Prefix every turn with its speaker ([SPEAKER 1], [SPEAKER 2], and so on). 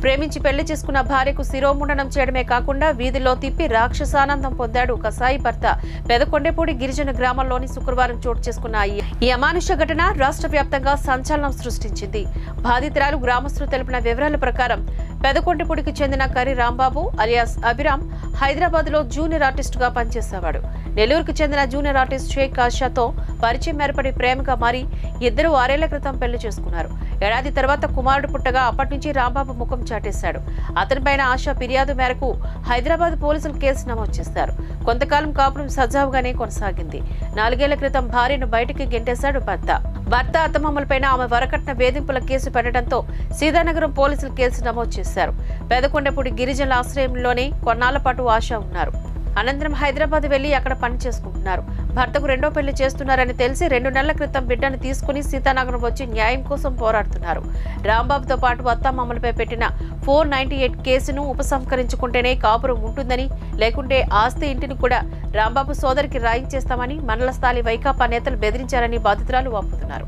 [SPEAKER 1] ప్రేమించి పెళ్లి చేసుకున్న భార్యకు శిరోముండనం చేయడమే కాకుండా వీధిలో తిప్పి రాక్షసానందం పొందాడు కసాయి భర్త. పెదకొండేపూడి గిరిజన గ్రామంలోని శుక్రవారం చోటు చేసుకున్న ఈ అమానుష ఘటన రాష్ట్ర వ్యాప్తంగా సంచలనం సృష్టించింది. బాధితురాలు గ్రామస్తులు తెలిపిన వివరాల ప్రకారం పెదకొండేపూడికి చెందిన కరి రాంబాబు అలియాస్ అభిరామ్ హైదరాబాద్ లో జూనియర్ ఆర్టిస్ట్ గా పనిచేసేవాడు. నెల్లూరుకు చెందిన జూనియర్ ఆర్టిస్ట్ షేక్ ఆషాతో పరిచయం ఏర్పడి ప్రేమగా మారి ఇద్దరు 6 ఏళ్ల క్రితం పెళ్లి చేసుకున్నారు. ఏడాది తర్వాత కుమారుడు పుట్టగా అప్పటి నుంచి రాంబాబు ముఖం చాటేశాడు. అతనిపైన ఆశా ఫిర్యాదు మేరకు హైదరాబాద్ పోలీసులు కేసు నమోదు చేశారు. కొంతకాలం కాపురం సజావుగానే కొనసాగింది. 4 ఏళ్ల క్రితం భార్యను బయటికి గెంటేశాడు భర్త అత్తమామలపైన ఆమె వరకట్న వేధింపుల కేసు పెట్టడంతో సీతానగరం పోలీసులు కేసు నమోదు చేశారు. పెదకొండపూడి గిరిజనుల ఆశ్రయంలోనే కొన్నాళ్ల పాటు ఆశ ఉన్నారు. అనంతరం హైదరాబాద్ వెళ్లి అక్కడ పని చేసుకుంటున్నారు. భర్తకు రెండో పెళ్లి చేస్తున్నారని తెలిసి 2 నెలల క్రితం బిడ్డను తీసుకుని సీతానగరం వచ్చి న్యాయం కోసం పోరాడుతున్నారు. రాంబాబుతో పాటు అత్తమామలపై పెట్టిన 498 కేసును ఉపసంహరించుకుంటేనే కాపురం ఉంటుందని, లేకుంటే ఆస్తి ఇంటిని కూడా రాంబాబు సోదరికి రాయించేస్తామని మండల స్థాయి వైకాపా నేతలు బెదిరించారని బాధితురాలు వాపోతున్నారు.